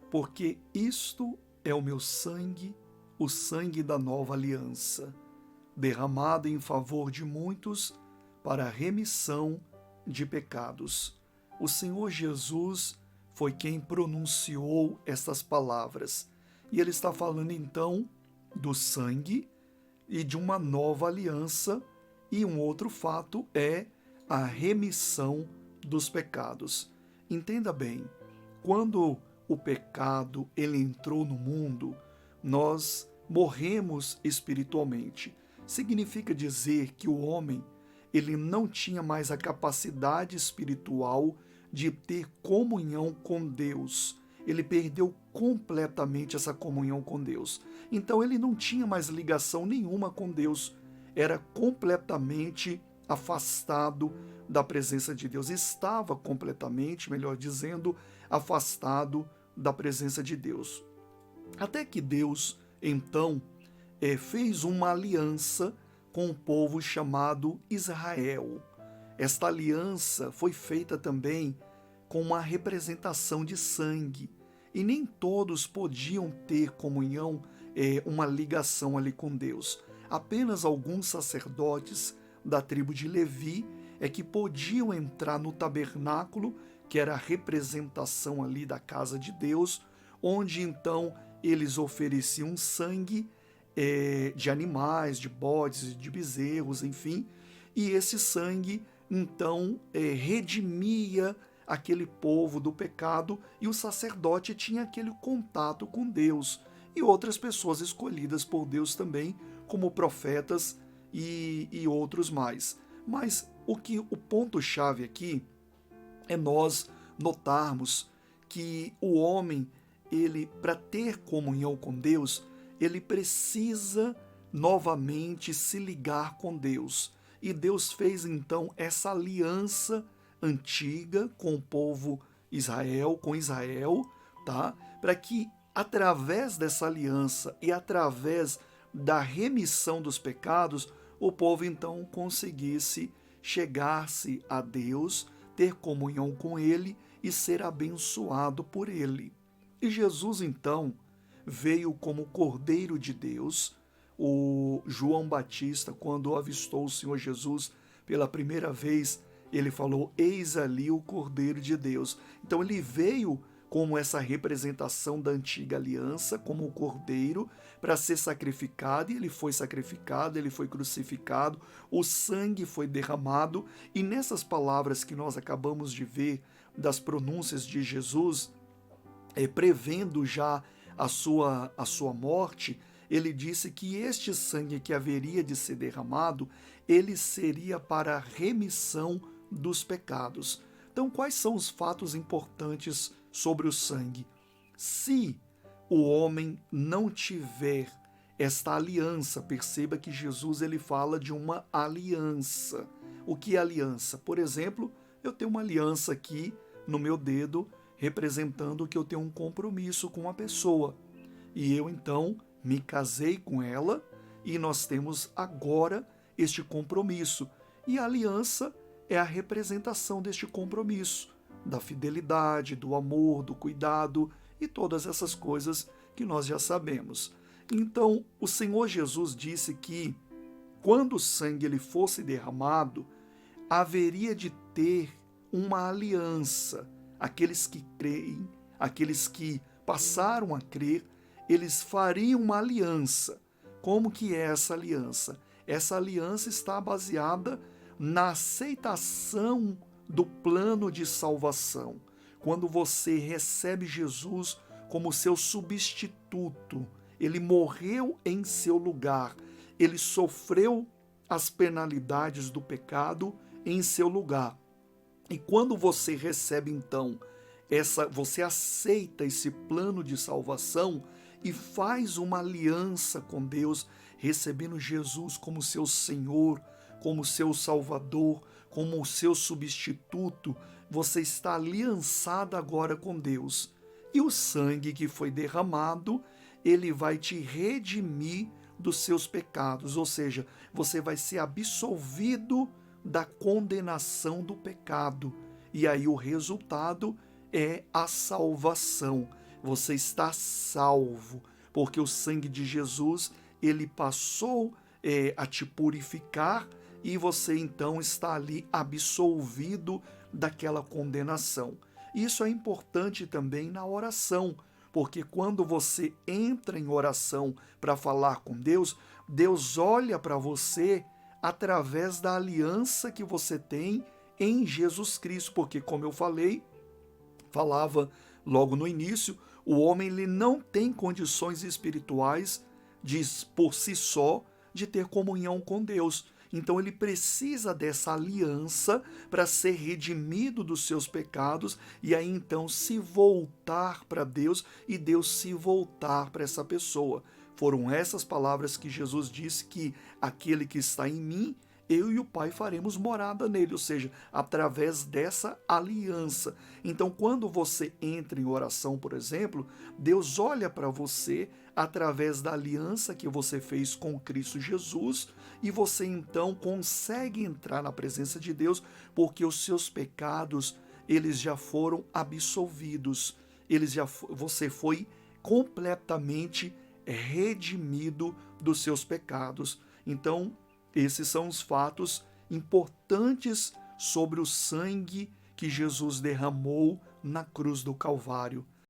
porque isto é o meu sangue, o sangue da nova aliança, derramado em favor de muitos para a remissão de pecados. O Senhor Jesus foi quem pronunciou estas palavras. E ele está falando então do sangue e de uma nova aliança, e um outro fato é a remissão dos pecados. Entenda bem, quando o pecado ele entrou no mundo, nós morremos espiritualmente. Significa dizer que o homem ele não tinha mais a capacidade espiritual de ter comunhão com Deus. Ele perdeu completamente essa comunhão com Deus. Então ele não tinha mais ligação nenhuma com Deus. Era completamente afastado da presença de Deus. Estava completamente, melhor dizendo, afastado da presença de Deus. Até que Deus, então, fez uma aliança com um povo chamado Israel. Esta aliança foi feita também com uma representação de sangue, e nem todos podiam ter comunhão, uma ligação ali com Deus. Apenas alguns sacerdotes da tribo de Levi é que podiam entrar no tabernáculo, que era a representação ali da casa de Deus, onde então eles ofereciam sangue de animais, de bodes, de bezerros, enfim, e esse sangue então redimia aquele povo do pecado, e o sacerdote tinha aquele contato com Deus e outras pessoas escolhidas por Deus também, como profetas e outros mais. Mas o ponto-chave aqui é nós notarmos que o homem, ele, para ter comunhão com Deus, ele precisa novamente se ligar com Deus. E Deus fez então essa aliança antiga com o povo Israel, com Israel, tá? Para que através dessa aliança e através da remissão dos pecados, o povo então conseguisse chegar-se a Deus, ter comunhão com Ele e ser abençoado por Ele. E Jesus então veio como Cordeiro de Deus. O João Batista, quando avistou o Senhor Jesus pela primeira vez, ele falou: eis ali o Cordeiro de Deus. Então ele veio como essa representação da antiga aliança, como o Cordeiro, para ser sacrificado, e ele foi sacrificado, ele foi crucificado, o sangue foi derramado, e nessas palavras que nós acabamos de ver, das pronúncias de Jesus, prevendo já a sua morte, ele disse que este sangue que haveria de ser derramado, ele seria para a remissão dos pecados. Então, quais são os fatos importantes sobre o sangue? Se o homem não tiver esta aliança, perceba que Jesus ele fala de uma aliança. O que é aliança? Por exemplo, eu tenho uma aliança aqui no meu dedo, representando que eu tenho um compromisso com uma pessoa. E eu então me casei com ela e nós temos agora este compromisso. E a aliança é a representação deste compromisso, da fidelidade, do amor, do cuidado e todas essas coisas que nós já sabemos. Então, o Senhor Jesus disse que quando o sangue ele fosse derramado, haveria de ter uma aliança. Aqueles que creem, aqueles que passaram a crer, eles fariam uma aliança. Como que é essa aliança? Essa aliança está baseada na aceitação do plano de salvação. Quando você recebe Jesus como seu substituto, ele morreu em seu lugar, ele sofreu as penalidades do pecado em seu lugar. E quando você recebe então você aceita esse plano de salvação e faz uma aliança com Deus, recebendo Jesus como seu Senhor, como seu Salvador, como o seu substituto, você está aliançado agora com Deus. E o sangue que foi derramado, ele vai te redimir dos seus pecados, ou seja, você vai ser absolvido da condenação do pecado. E aí o resultado é a salvação. você está salvo, porque o sangue de Jesus, ele passou a te purificar e você então está ali absolvido daquela condenação. Isso é importante também na oração, porque quando você entra em oração para falar com Deus, Deus olha para você através da aliança que você tem em Jesus Cristo, porque como eu falava logo no início, o homem ele não tem condições espirituais de por si só de ter comunhão com Deus. Então ele precisa dessa aliança para ser redimido dos seus pecados e aí então se voltar para Deus e Deus se voltar para essa pessoa. Foram essas palavras que Jesus disse que aquele que está em mim, eu e o Pai faremos morada nele, ou seja, através dessa aliança. Então, quando você entra em oração, por exemplo, Deus olha para você através da aliança que você fez com Cristo Jesus e você então consegue entrar na presença de Deus porque os seus pecados, eles já foram absolvidos. Você foi completamente redimido dos seus pecados. Então, esses são os fatos importantes sobre o sangue que Jesus derramou na cruz do Calvário.